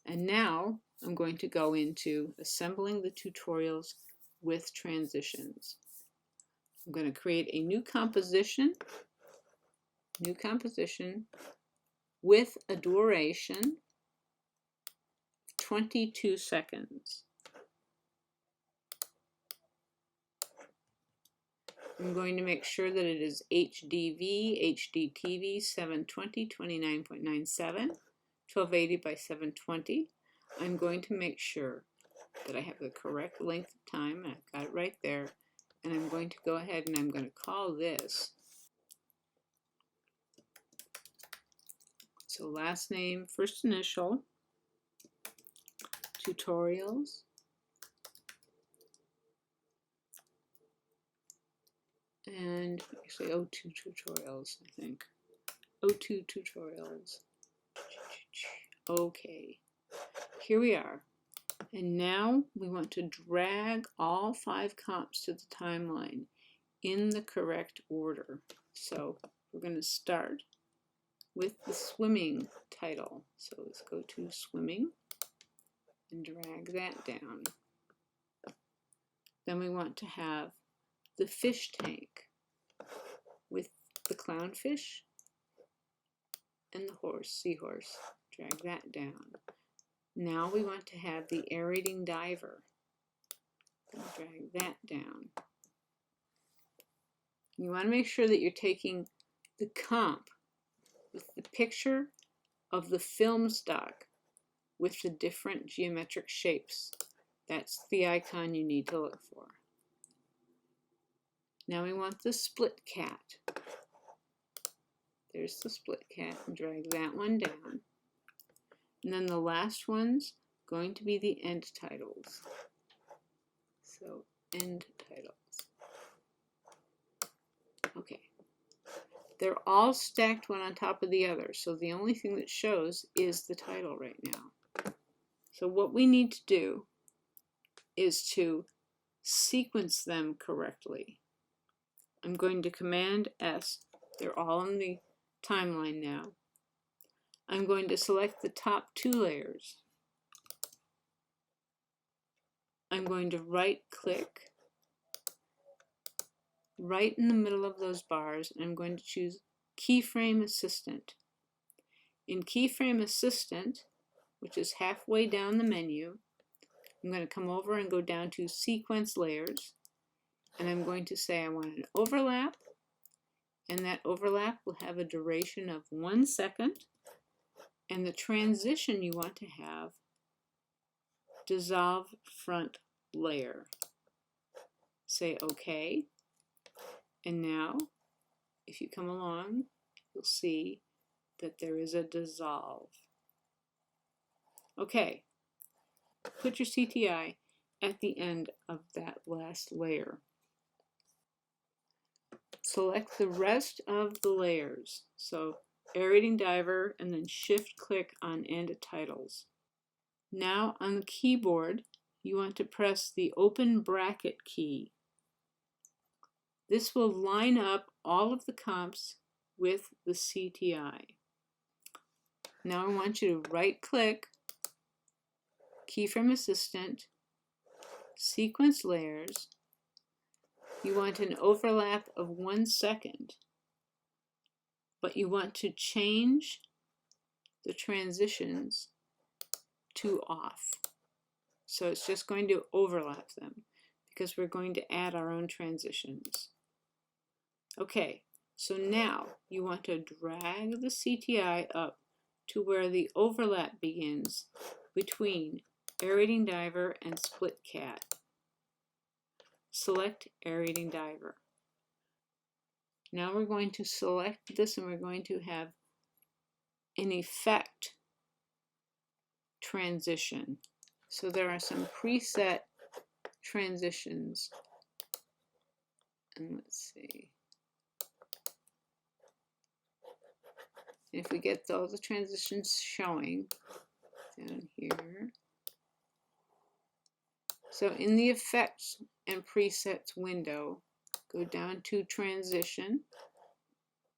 And now I'm going to go into assembling the tutorials with transitions. I'm going to create a new composition with a duration 22 seconds. I'm going to make sure that it is HDV, HDTV 720, 29.97, 1280 by 720. I'm going to make sure that I have the correct length of time, and I've got it right there, and I'm going to go ahead and I'm going to call this, so last name, first initial, tutorials, and actually O2 tutorials, I think. O2 tutorials. Okay, here we are. And now we want to drag all 5 comps to the timeline in the correct order. So we're going to start with the swimming title. So let's go to swimming and drag that down. Then we want to have the fish tank with the clownfish and the horse, seahorse. Drag that down. Now we want to have the aerating diver. Drag that down. You want to make sure that you're taking the comp with the picture of the film stock with the different geometric shapes. That's the icon you need to look for. Now we want the split cat. There's the split cat, and drag that one down. And then the last one's going to be the end titles. So end titles. Okay. They're all stacked one on top of the other, so the only thing that shows is the title right now. So what we need to do is to sequence them correctly. I'm going to Command S. They're all on the timeline now. I'm going to select the top 2 layers. I'm going to right-click right in the middle of those bars, and I'm going to choose Keyframe Assistant. In Keyframe Assistant, which is halfway down the menu, I'm going to come over and go down to Sequence Layers, and I'm going to say I want an overlap, and that overlap will have a duration of 1 second, and the transition you want to have dissolve front layer. Say OK, and now if you come along, you'll see that there is a dissolve. Okay, put your CTI at the end of that last layer. Select the rest of the layers, so aerating diver, and then shift click on end titles. Now on the keyboard you want to press the open bracket key. This will line up all of the comps with the CTI. Now I want you to right click, Keyframe Assistant, Sequence Layers. You want an overlap of 1 second, but you want to change the transitions to off. So it's just going to overlap them because we're going to add our own transitions. Okay, so now you want to drag the CTI up to where the overlap begins between aerating diver and split cat. Select aerating diver. Now we're going to select this, and we're going to have an effect transition. So there are some preset transitions, and let's see. If we get all the transitions showing down here. So in the Effects and Presets window, go down to Transition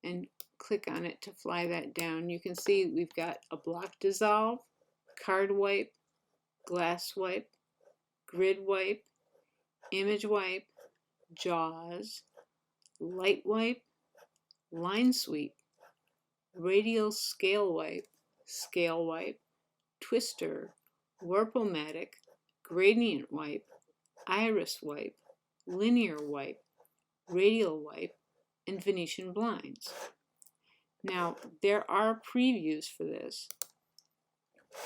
and click on it to fly that down. You can see we've got a block dissolve, card wipe, glass wipe, grid wipe, image wipe, jaws, light wipe, line sweep, radial scale wipe, twister, warp-o-matic, gradient wipe, iris wipe, linear wipe, radial wipe, and Venetian blinds. Now, there are previews for this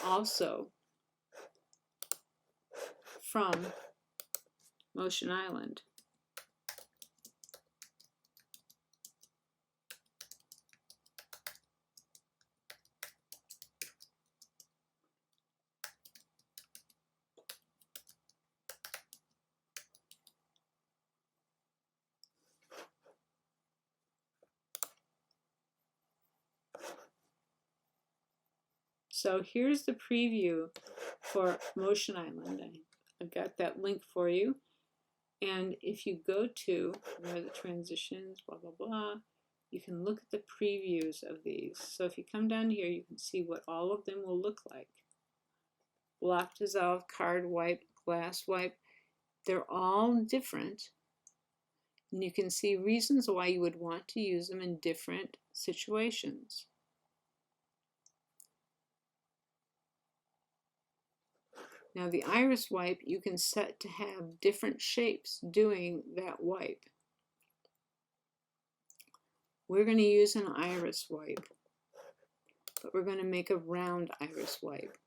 also from Motion Island. So here's the preview for Motion Island. I've got that link for you. And if you go to where the transitions, blah, blah, blah, you can look at the previews of these. So if you come down here, you can see what all of them will look like. Block dissolve, card wipe, glass wipe, they're all different. And you can see reasons why you would want to use them in different situations. Now the iris wipe you can set to have different shapes doing that wipe. We're going to use an iris wipe, but we're going to make a round iris wipe.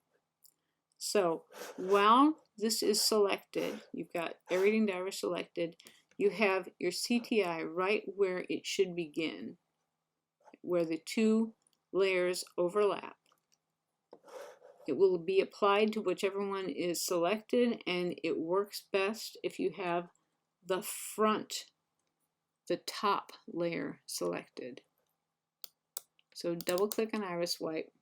So while this is selected, you've got everything diver selected, you have your CTI right where it should begin, where the two layers overlap. It will be applied to whichever one is selected, and it works best if you have the top layer selected. So double click on iris wipe.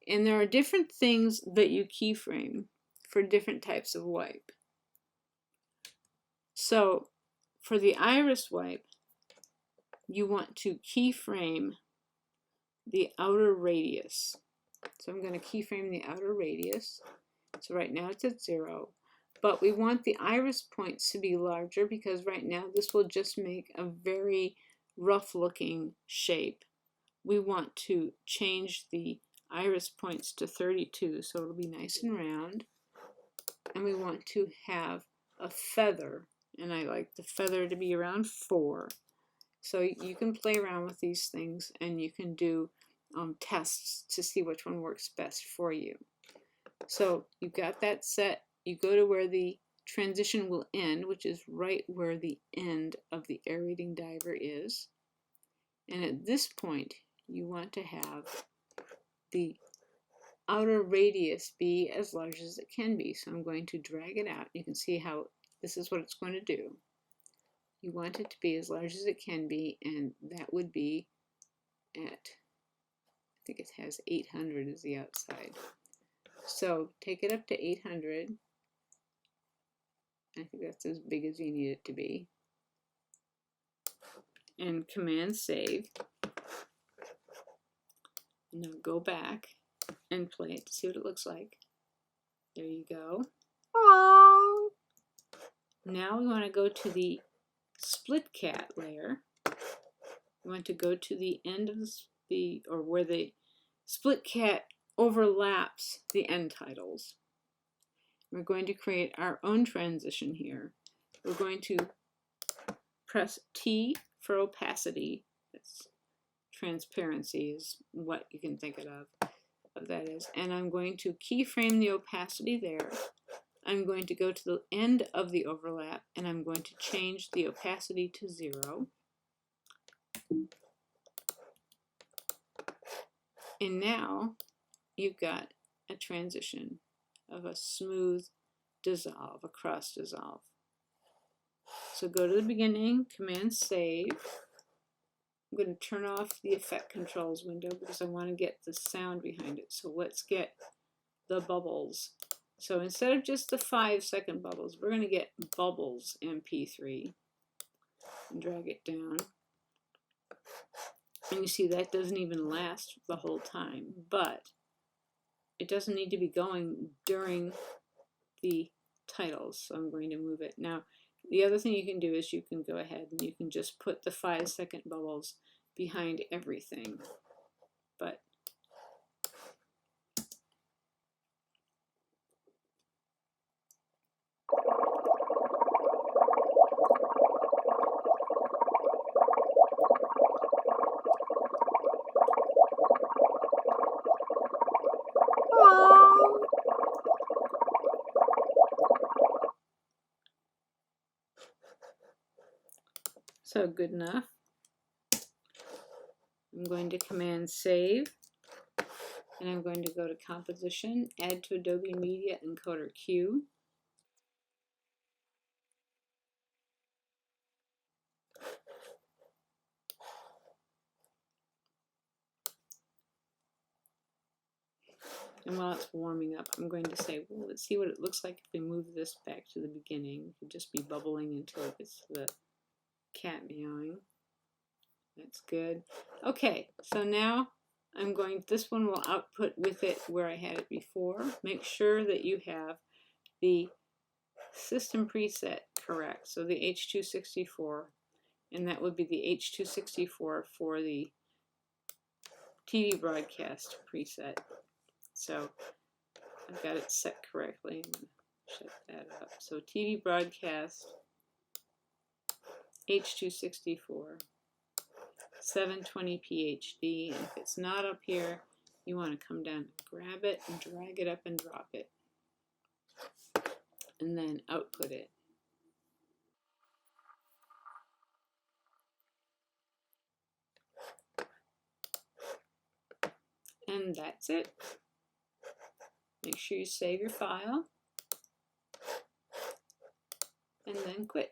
And there are different things that you keyframe for different types of wipe. So for the iris wipe, you want to keyframe the outer radius. So I'm going to keyframe the outer radius. So right now it's at 0. But we want the iris points to be larger because right now this will just make a very rough looking shape. We want to change the iris points to 32 so it'll be nice and round. And we want to have a feather. And I like the feather to be around 4. So you can play around with these things and you can do tests to see which one works best for you. So you've got that set. You go to where the transition will end, which is right where the end of the aerating diver is. And at this point, you want to have the outer radius be as large as it can be. So I'm going to drag it out. You can see how this is what it's going to do. You want it to be as large as it can be, and that would be at, I think it has 800 as the outside. So take it up to 800. I think that's as big as you need it to be. And Command Save. Now go back and play it to see what it looks like. There you go. Aww. Now we want to go to the split cat layer. We want to go to the end of or where the split cat overlaps the end titles. We're going to create our own transition here. We're going to press T for opacity. That's transparency is what you can think of that is. And I'm going to keyframe the opacity there. I'm going to go to the end of the overlap and I'm going to change the opacity to 0. And now you've got a transition of a smooth dissolve, a cross dissolve. So go to the beginning, Command Save. I'm going to turn off the effect controls window because I want to get the sound behind it. So let's get the bubbles. So instead of just the 5-second bubbles, we're going to get bubbles MP3 and drag it down. And you see that doesn't even last the whole time, but it doesn't need to be going during the titles, so I'm going to move it. Now, the other thing you can do is you can go ahead and you can just put the 5-second bubbles behind everything. But so good enough. I'm going to Command Save, and I'm going to go to Composition, Add to Adobe Media Encoder Q. And while it's warming up, I'm going to say, well, let's see what it looks like if we move this back to the beginning. It could just be bubbling until it gets to the cat meowing. That's good. Okay, so now I'm going, this one will output with it where I had it before. Make sure that you have the system preset correct. So the H.264, and that would be the H.264 for the TV broadcast preset. So I've got it set correctly. Shut that up. So TV broadcast H.264 720p HD, and if it's not up here, you want to come down and grab it and drag it up and drop it, and then output it. And that's it. Make sure you save your file, and then quit.